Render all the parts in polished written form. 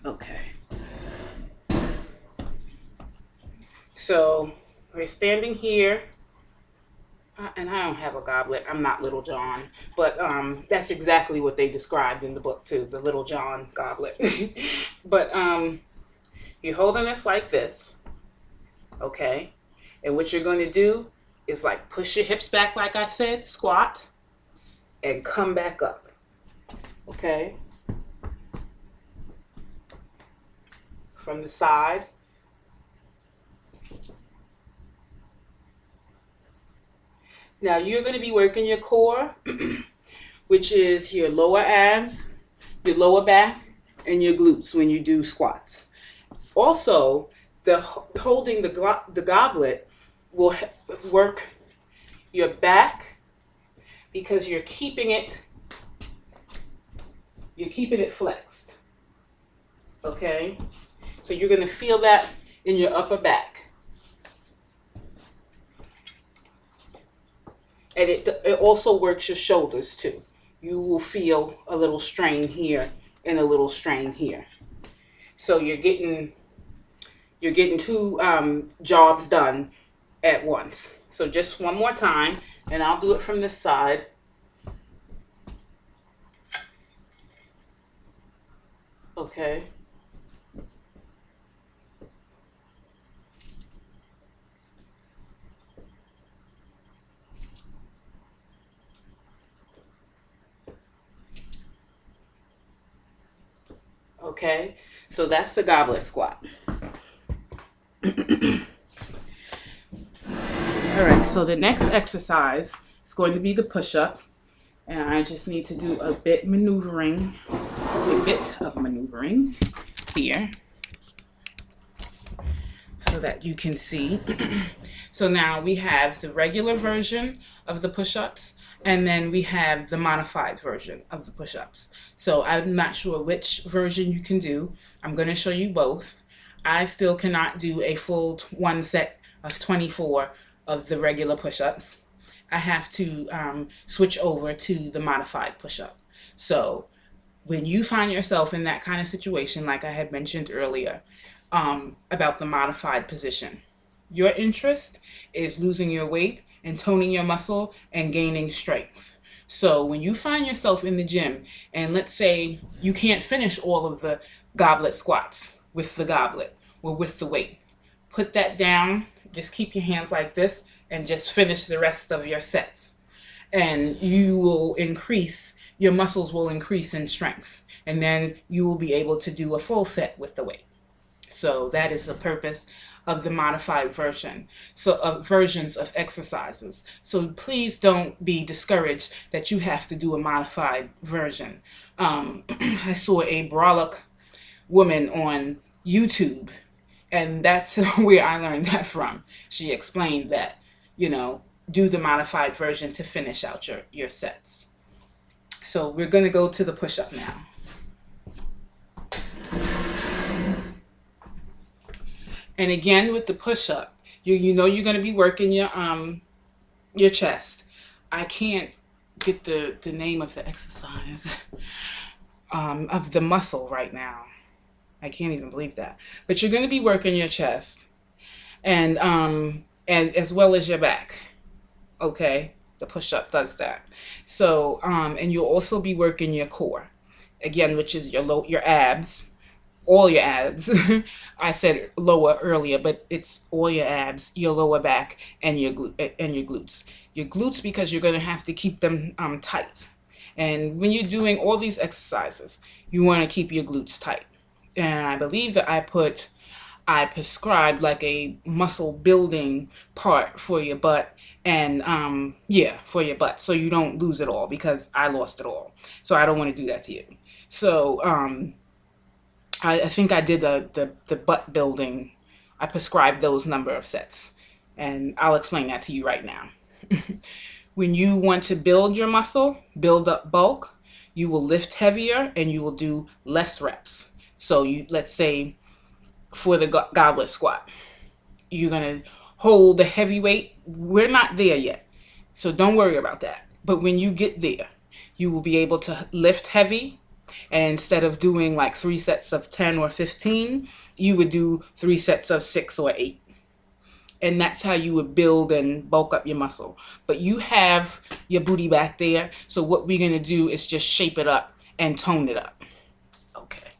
Okay. So we're standing here, and I don't have a goblet. I'm not Little John, but that's exactly what they described in the book too, the Little John goblet. But you're holding this like this, okay? And what you're going to do is like push your hips back, like I said, squat, and come back up, okay? From the side. Now you're going to be working your core, which is your lower abs, your lower back, and your glutes when you do squats. Also, holding the goblet will work your back because you're keeping it flexed. Okay? So you're going to feel that in your upper back. And it also works your shoulders too. You will feel a little strain here and a little strain here. So you're getting two jobs done at once. So just one more time, and I'll do it from this side. Okay. Okay, so that's the goblet squat. All right, so the next exercise is going to be the push-up, and I just need to do a bit of maneuvering here so that you can see. So now we have the regular version of the push-ups, and then we have the modified version of the push-ups. So I'm not sure which version you can do. I'm going to show you both. I still cannot do a full one set of 24 of the regular push-ups. I have to switch over to the modified push-up. So when you find yourself in that kind of situation, like I had mentioned earlier, about the modified position, your interest is losing your weight and toning your muscle and gaining strength. So when you find yourself in the gym and let's say you can't finish all of the goblet squats with the goblet or with the weight, put that down, just keep your hands like this and just finish the rest of your sets. And you will increase, your muscles will increase in strength, and then you will be able to do a full set with the weight. So that is the purpose of the modified version, so versions of exercises. So please don't be discouraged that you have to do a modified version. I saw a brolic woman on YouTube, and that's where I learned that from. She explained that, do the modified version to finish out your sets. So we're going to go to the push-up now. And again, with the push-up, you know you're going to be working your chest. I can't get the name of the exercise of the muscle right now. I can't even believe that. But you're going to be working your chest and as well as your back. Okay, the push-up does that. So and you'll also be working your core again, which is your abs. All your abs. I said lower earlier, but it's all your abs, your lower back, and your glutes. Your glutes because you're going to have to keep them tight. And when you're doing all these exercises, you want to keep your glutes tight. And I believe that I prescribed like a muscle building part for your butt, and for your butt, so you don't lose it all, because I lost it all. So I don't want to do that to you. So I think I did the butt building. I prescribed those number of sets, and I'll explain that to you right now. When you want to build your muscle, build up bulk, you will lift heavier and you will do less reps. So let's say for the goblet squat, you're going to hold the heavy weight. We're not there yet, so don't worry about that. But when you get there, you will be able to lift heavy And instead of doing like 3 sets of 10 or 15, you would do 3 sets of 6 or 8. And that's how you would build and bulk up your muscle. But you have your booty back there, so what we're going to do is just shape it up and tone it up. Okay.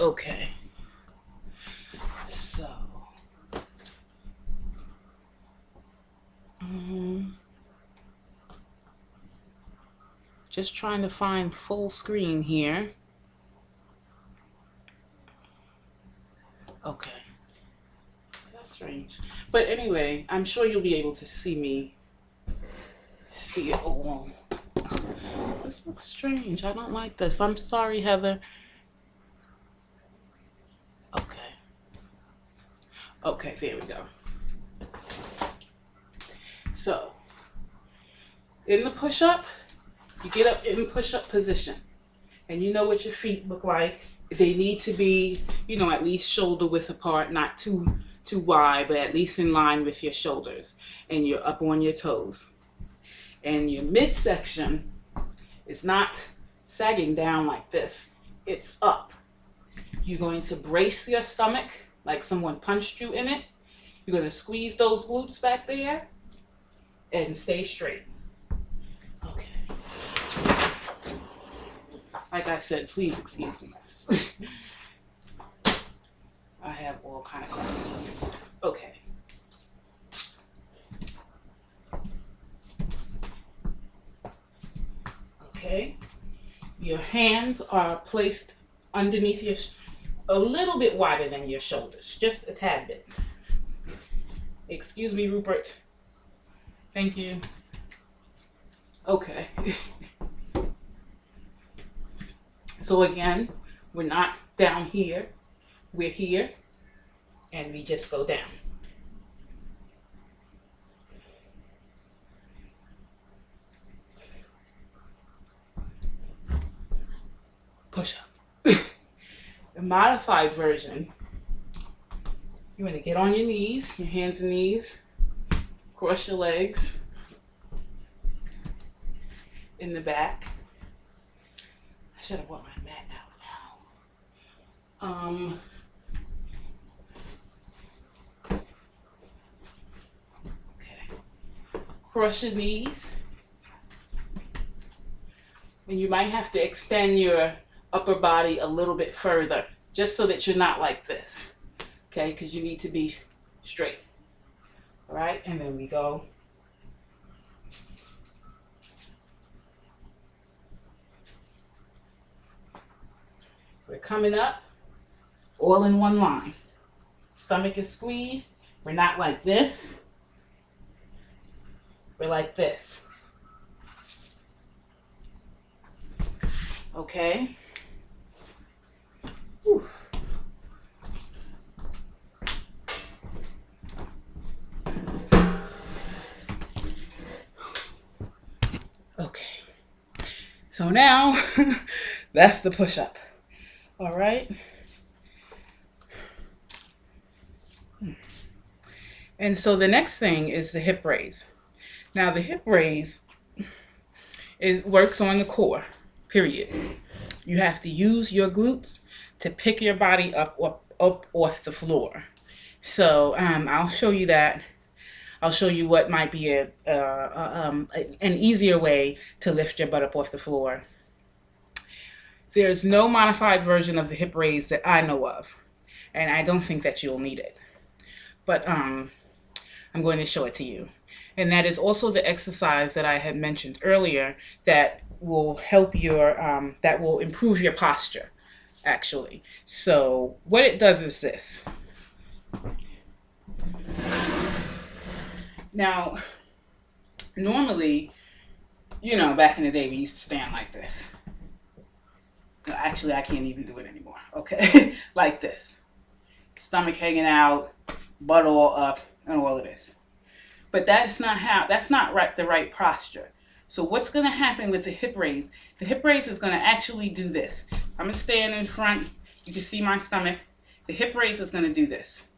Okay. So, just trying to find full screen here. Okay. That's strange. But anyway, I'm sure you'll be able to see it all. This looks strange. I don't like this. I'm sorry, Heather. Okay. Okay, there we go. So, in the push-up, you get up in push-up position. And you know what your feet look like. They need to be, you know, at least shoulder width apart, not too wide, but at least in line with your shoulders. And you're up on your toes. And your midsection is not sagging down like this. It's up. You're going to brace your stomach like someone punched you in it. You're going to squeeze those glutes back there and stay straight. Okay. Like I said, please excuse me. I have all kind of crap. Okay. Okay. Your hands are placed underneath your, a little bit wider than your shoulders, just a tad bit. Excuse me, Rupert. Thank you. Okay. So again, we're not down here, we're here, and we just go down. Push up. The modified version, you want to get on your knees, your hands and knees, cross your legs in the back. I should have brought my mat out now. Okay. Cross your knees. And you might have to extend your upper body a little bit further, just so that you're not like this. Okay, because you need to be straight. All right, and then we go. We're coming up, all in one line. Stomach is squeezed. We're not like this. We're like this. Okay. Whew. Okay. So now, that's the push-up. All right. And so the next thing is the hip raise. Now the hip raise works on the core, period. You have to use your glutes to pick your body up off the floor. So I'll show you that. I'll show you what might be an easier way to lift your butt up off the floor. There's no modified version of the hip raise that I know of, and I don't think that you'll need it. But I'm going to show it to you. And that is also the exercise that I had mentioned earlier that will help your, that will improve your posture, actually. So what it does is this. Now, normally, you know, back in the day, we used to stand like this. Actually, I can't even do it anymore, okay? Like this. Stomach hanging out, butt all up, and all of this. But that's not the right posture. So what's going to happen with the hip raise? The hip raise is going to actually do this. I'm going to stand in front. You can see my stomach. The hip raise is going to do this.